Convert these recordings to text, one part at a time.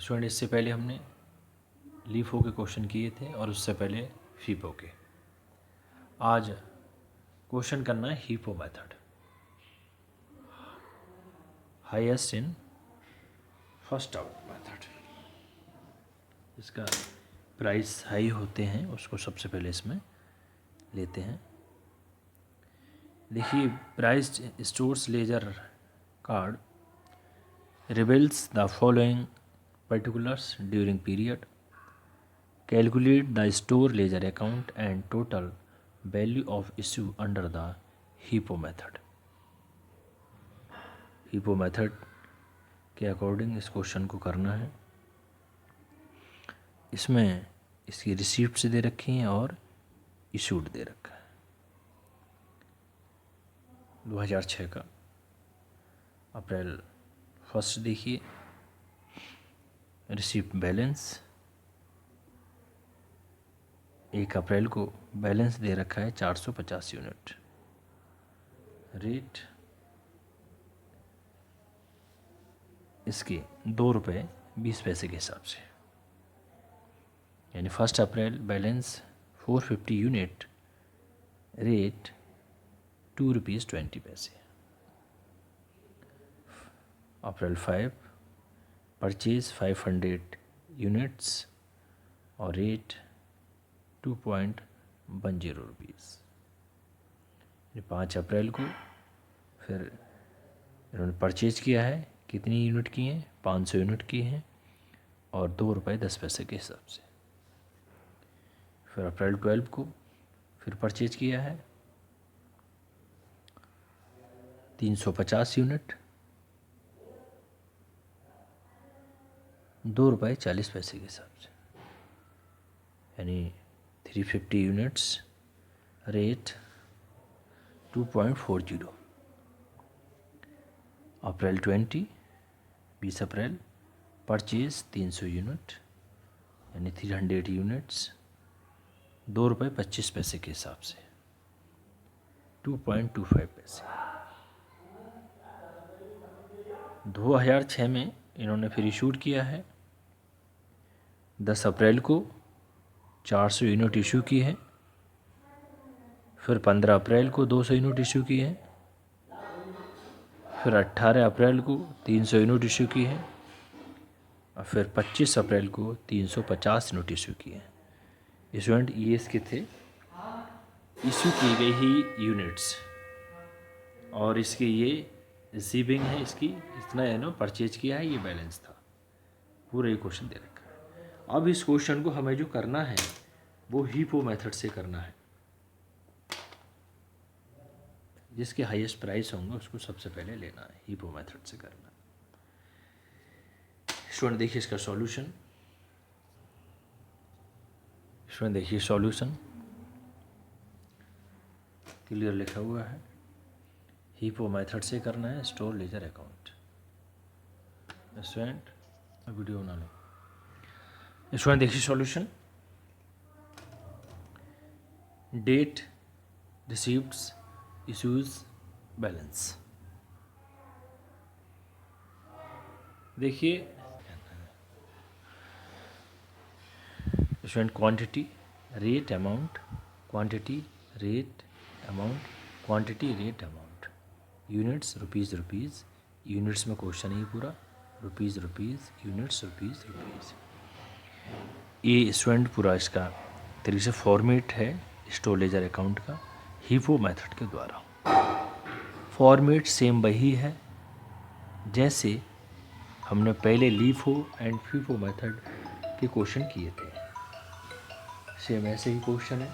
Student इससे पहले हमने लीफो के क्वेश्चन किए थे और उससे पहले फीपो के। आज क्वेश्चन करना है HIFO method, highest in first out method. इसका प्राइस हाई होते हैं उसको सबसे पहले इसमें लेते हैं। देखिए, price stores ledger card reveals the following particulars during period. Calculate the store ledger account and total value of issue under the HIPPO method. HIPPO method के अकॉर्डिंग इस क्वेश्चन को करना है। इसमें इसकी रिसीप्ट्स दे रखी हैं और इशूड दे रखा है। 2006 का अप्रैल 1 देखिए, रिसीप्ट बैलेंस 1 अप्रैल को बैलेंस दे रखा है 450 यूनिट। रेट इसके 2 रुपये 20 पैसे के हिसाब से, यानी 1 अप्रैल बैलेंस 450 यूनिट, रेट 2 रुपीज़ 20 पैसे। अप्रैल 5 परचेज 500 यूनिट्स और रेट 2.10 रुपीज़। 5 अप्रैल को फिर इन्होंने परचेज किया है, कितनी यूनिट की हैं? 500 यूनिट की हैं और 2 रुपये 10 पैसे के हिसाब से। फिर अप्रैल 12 को फिर परचेज किया है 350 यूनिट, 2 रुपये 40 पैसे के हिसाब से, यानी 350 यूनिट्स, रेट 2.40। अप्रैल 20 अप्रैल परचेज 300 यूनिट, यानी 300 यूनिट्स, 2 रुपये 25 पैसे के हिसाब से, 2.25 पैसे। 2006 में इन्होंने फिर इशूड किया है 10 अप्रैल को 400 यूनिट इशू की है। फिर 15 अप्रैल को 200 यूनिट इशू की है। फिर 18 अप्रैल को 300 यूनिट इशू की है और फिर 25 अप्रैल को 350 यूनिट इशू की है। स्टूडेंट ये इसके थे इशू की गई ही यूनिट्स, और इसके ये रिसीविंग है, इसकी इतना परचेज किया है, ये बैलेंस था। पूरा ये क्वेश्चन दे रखा है। अब इस क्वेश्चन को हमें जो करना है वो हीपो मेथड से करना है। जिसके हाईएस्ट प्राइस होंगे उसको सबसे पहले लेना है, हीपो मेथड से करना है। स्टूडेंट देखिए इसका सॉल्यूशन। स्टूडेंट देखिए सॉल्यूशन क्लियर लिखा हुआ है। हीपो मेथड से करना है store ledger account. Student video बना लो। स्टूडेंट देखिए solution. Date, receipts, issues, balance. देखिए student quantity, rate, amount, quantity, rate, amount, quantity, rate, amount, units, rupees, rupees, units में क्वेश्चन ही पूरा, rupees, rupees, units, rupees, rupees. ये student पूरा इसका तरीके से फॉर्मेट है स्टोर लेजर अकाउंट का हीपो मेथड के द्वारा। फॉर्मेट सेम वही है जैसे हमने पहले लीफो एंड फीफो मेथड के क्वेश्चन किए थे, सेम ऐसे ही क्वेश्चन है।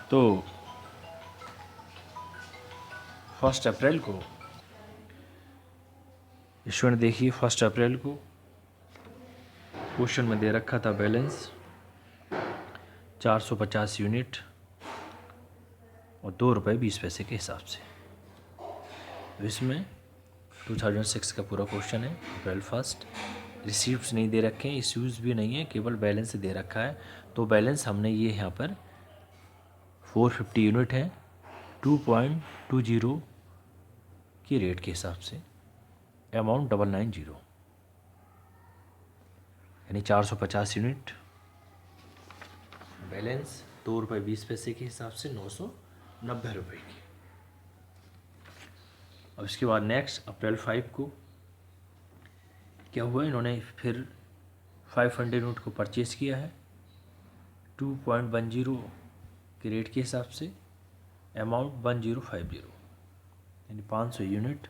तो 1 अप्रैल को स्टूडेंट देखिए 1 अप्रैल को क्वेश्चन में दे रखा था बैलेंस 450 यूनिट और 2 रुपये 20 पैसे के हिसाब से। इसमें 2006 का पूरा क्वेश्चन है। अप्रैल 1 रिसीप्ट्स नहीं दे रखे हैं, इश्यूज़ भी नहीं है, केवल बैलेंस दे रखा है। तो बैलेंस हमने ये यहाँ पर 450 यूनिट है 2.20 की रेट के हिसाब से अमाउंट 990 यानी 450 यूनिट। बैलेंस ₹2.20 के हिसाब से 990 रुपये की। अब इसके बाद नेक्स्ट अप्रैल 5 को क्या हुआ, इन्होंने फिर 500 यूनिट को परचेज़ किया है 2.10 के रेट के हिसाब से, अमाउंट 1050 यानी 500 यूनिट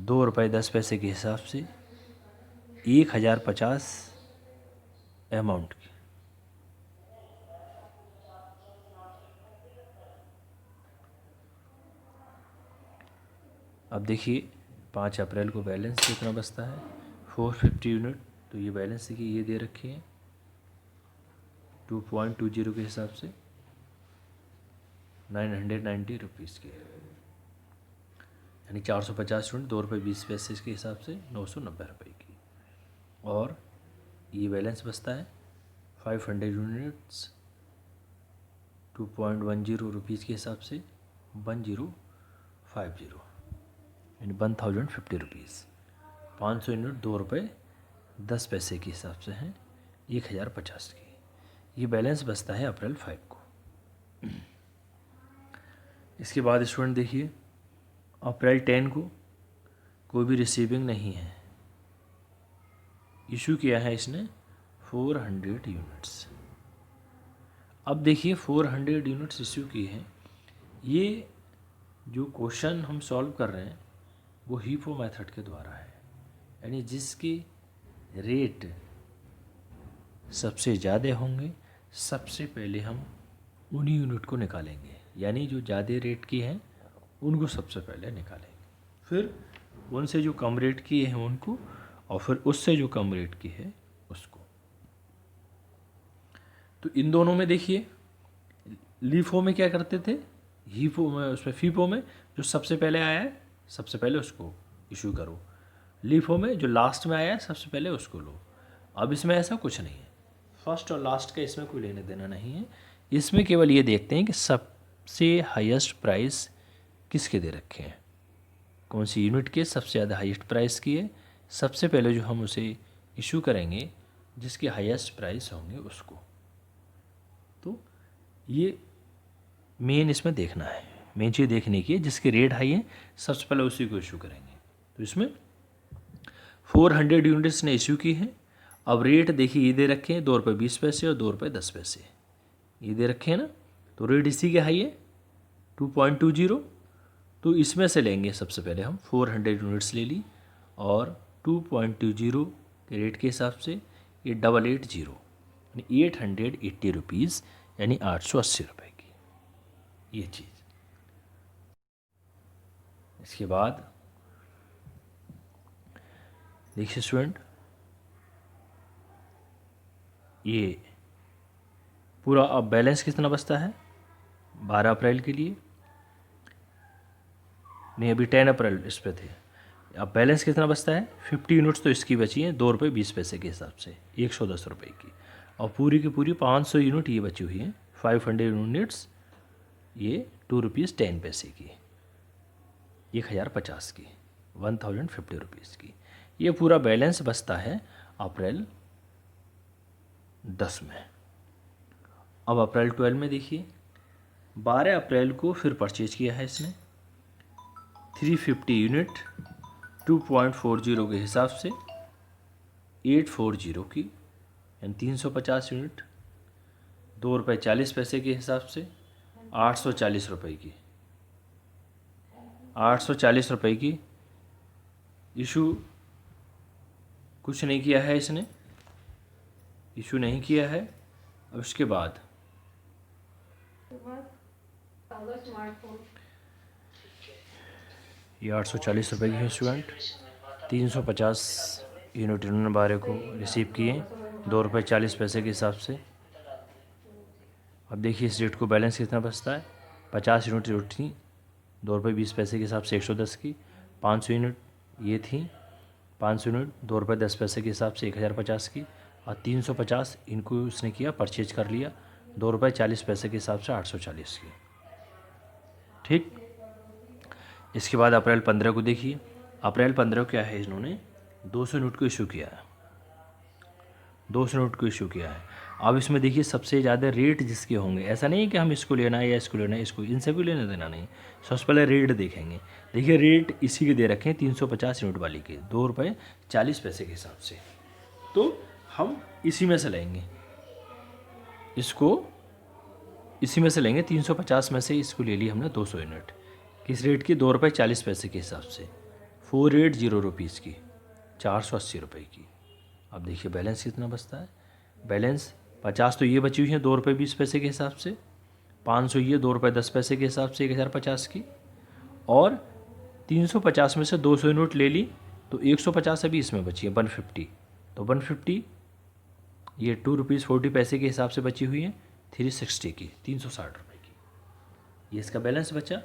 ₹2.10 के हिसाब से 1050 अमाउंट की। अब देखिए 5 अप्रैल को बैलेंस कितना बचता है 450 यूनिट। तो ये बैलेंस देखिए ये दे रखे हैं 2.20 के हिसाब से 990 रुपीज़ के, यानी 450 यूनिट ₹2.20 के हिसाब से 990 रुपये की। और ये बैलेंस बचता है 500 यूनिट्स 2.10 रुपीज़ के हिसाब से 1050 यानी 1050 रुपीज़। 500 यूनिट ₹2.10 के हिसाब से हैं 1050 की। ये बैलेंस बचता है अप्रैल 5 को। इसके बाद स्टूडेंट देखिए अप्रैल 10 को कोई भी रिसीविंग नहीं है, इशू किया है इसने 400 यूनिट्स। अब देखिए 400 यूनिट्स इशू की हैं। ये जो क्वेश्चन हम सॉल्व कर रहे हैं वो हीपो मेथड के द्वारा है, यानी जिसके रेट सबसे ज़्यादा होंगे सबसे पहले हम उन्हीं यूनिट को निकालेंगे, यानी जो ज़्यादा रेट की हैं उनको सबसे पहले निकालेंगे, फिर उनसे जो कम रेट की हैं उनको, और फिर उससे जो कम रेट की है उसको। तो इन दोनों में देखिए लीफो में क्या करते थे, हीफो में उसमें फीफो में जो सबसे पहले आया है सबसे पहले उसको इशू करो, लीफो में जो लास्ट में आया है सबसे पहले उसको लो। अब इसमें ऐसा कुछ नहीं है, फर्स्ट और लास्ट का इसमें कोई लेने देना नहीं है। इसमें केवल ये देखते हैं कि सबसे हाईएस्ट प्राइस किसके दे रखे हैं, कौन सी यूनिट के सबसे ज़्यादा हाईएस्ट प्राइस की है, सबसे पहले जो हम उसे इशू करेंगे जिसके हाईएस्ट प्राइस होंगे उसको। तो ये मेन इसमें देखना है, मेन चीज़ देखने की है, जिसके रेट हाई है सबसे पहले उसी को इशू करेंगे। तो इसमें 400 यूनिट्स ने इशू की है। अब रेट देखिए ये दे रखे हैं ₹2.20 और ₹2.10 ये दे रखे हैं ना, तो रेट इसी के हाई है 2.20। तो इसमें से लेंगे सबसे पहले हम 400 यूनिट्स ले ली और 2.20 के रेट के हिसाब से ये 880 यानी 880 रुपीज़ यानी 880 रुपये की ये चीज़। इसके बाद देखिए स्टूडेंट ये पूरा अब बैलेंस कितना बचता है 12 अप्रैल के लिए, नहीं अभी 10 अप्रैल इस पे थे। अब बैलेंस कितना बचता है 50 यूनिट्स तो इसकी बची हैं ₹2.20 के हिसाब से 110 रुपये की, और पूरी की पूरी 500 यूनिट ये बची हुई हैं 500 यूनिट्स ये ₹2.10 की 1050 की 1050 रुपीज़ की। ये पूरा बैलेंस बचता है अप्रैल 10 में। अब अप्रैल 12 में देखिए 12 अप्रैल को फिर परचेज किया है इसने 350 यूनिट 2.40 के हिसाब से 840 की, यानी 350 यूनिट ₹2.40 के हिसाब से 840 रुपये की, 840 रुपये की इशू कुछ नहीं किया है इसने, इशू नहीं किया है। अब उसके बाद ये 840 रुपये की है स्टूडेंट, 350 यूनिट इन्होंने 12 को रिसीव किए ₹2.40 के हिसाब से। अब देखिए इस रेट को बैलेंस कितना बचता है 50 यूनिट जो थी ₹2.20 के हिसाब से 110 की, 500 यूनिट ये थी 500 यूनिट ₹2.10 के हिसाब से 1050 की, और 350 इनको उसने किया परचेज कर लिया ₹2.40 के हिसाब से 840 की। ठीक, इसके बाद अप्रैल 15 को देखिए अप्रैल 15 क्या है, इन्होंने 200 नोट को इशू किया है, 200 नोट को इशू किया है। अब इसमें देखिए सबसे ज़्यादा रेट जिसके होंगे, ऐसा नहीं है कि हम इसको लेना है या इसको लेना है, इसको इन सभी लेना देना नहीं। सबसे पहले रेट देखेंगे। देखिए रेट इसी के दे रखे हैं 350 यूनिट वाली के, ₹2.40 के हिसाब से। तो हम इसी में से लेंगे, इसको इसी में से लेंगे, 350 में से इसको ले ली हमने 200 यूनिट। किस रेट की? ₹2.40 के हिसाब से, 480 रुपीज़ की, 480 रुपये की। अब देखिए बैलेंस कितना बचता है। बैलेंस 50 तो ये बची हुई है ₹2.20 के हिसाब से, 500 ये ₹2.10 के हिसाब से 1050 की, और 350 में से 200 यूनिट ले ली तो 150 अभी इसमें बची है, 150। तो 150 ये ₹2.40 के हिसाब से बची हुई है 360 की, 360 रुपये की। ये इसका बैलेंस बचा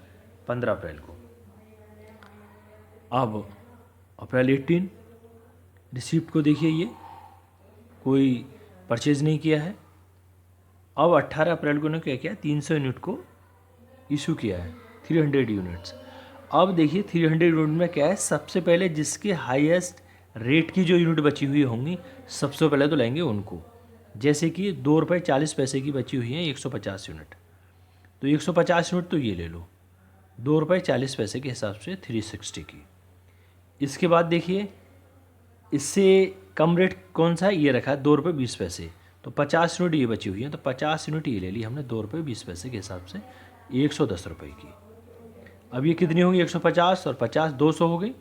15 अप्रैल को। अब अप्रैल 18 रिसिप्ट को देखिए, ये कोई परचेज नहीं किया है। अब 18 अप्रैल को ने क्या किया, 300 यूनिट को इशू किया है, 300 यूनिट्स। अब देखिए 300 यूनिट में क्या है, सबसे पहले जिसके हाईएस्ट रेट की जो यूनिट बची हुई होंगी सबसे पहले तो लेंगे उनको। जैसे कि ₹2.40 की बची हुई है 150 यूनिट, तो 150 यूनिट तो ये ले लो, ₹2.40 के हिसाब से 360 की। इसके बाद देखिए इससे कम रेट कौन सा है, ये रखा है ₹2.20, तो 50 यूनिट ये बची हुई है, तो 50 यूनिट ये ले ली हमने ₹2.20 के हिसाब से 110 रुपये की। अब ये कितनी होगी, 150 और 50 200 हो गई,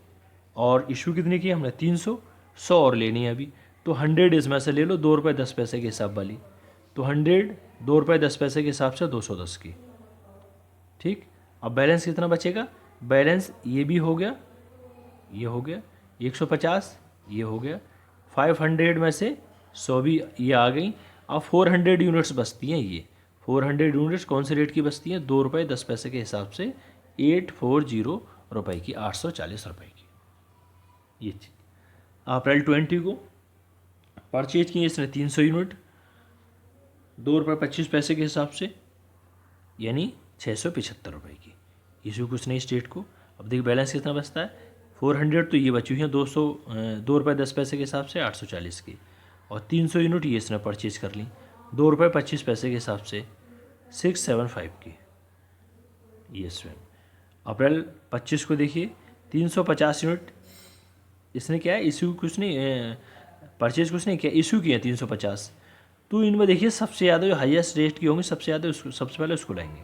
और इशू कितनी की हमने 300, 100 और लेनी है अभी, तो 100 इसमें से ले लो ₹2.10 के हिसाब वाली, तो 100 ₹2.10 के हिसाब से 210 की। ठीक, अब बैलेंस कितना बचेगा, बैलेंस ये भी हो गया, ये हो गया 150, ये हो गया 500 में से 100 भी ये आ गई। अब 400 यूनिट्स बचती हैं, ये 400 यूनिट्स कौन से रेट की बचती हैं, ₹2.10 के हिसाब से 840 रुपये की, 840 रुपये की। ये चीज़ अप्रैल 20 को परचेज की इसने 300 यूनिट ₹2.25 के हिसाब से, यानी 675 रुपये की। इशू कुछ नहीं स्टेट को। अब देखिए बैलेंस कितना बचता है, 400 तो ये बची हुई है ₹2.10 के हिसाब से 840 की, और 300 यूनिट ये इसने परचेज कर ली ₹2.25 के हिसाब से 675 की। ये इसमें अप्रैल 25 को देखिए 350 यूनिट इसने क्या है, इशू कुछ नहीं, परचेज कुछ नहीं किया, इशू किए 350। तो इनमें देखिए सबसे ज़्यादा जो हाईएस्ट रेट की होंगी सबसे ज़्यादा उसको सबसे पहले उसको लाएंगे।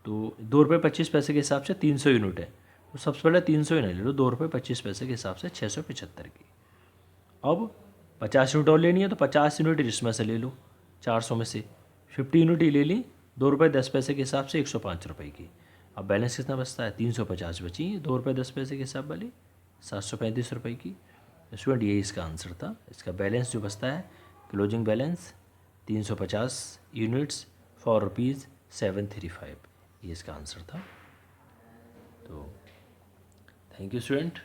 तो ₹2.25 के हिसाब से 300 यूनिट है, तो सबसे पहले 300 ही नहीं ले लो, ₹2.25 के हिसाब से 675 की। अब 50 यूनिट और लेनी है, तो 50 यूनिट इसमें से ले लो, 400 में से 50 यूनिट ही ले ली ₹2.10 के हिसाब से 105 रुपये की। अब बैलेंस कितना बचता है, 350 बची, ₹2.10 के हिसाब वाली 735 रुपये की। स्टूडेंट यही इसका आंसर था। इसका बैलेंस जो बचता है, क्लोजिंग बैलेंस 350 यूनिट्स फॉर ₹735, ये इसका आंसर था। तो थैंक यू स्टूडेंट।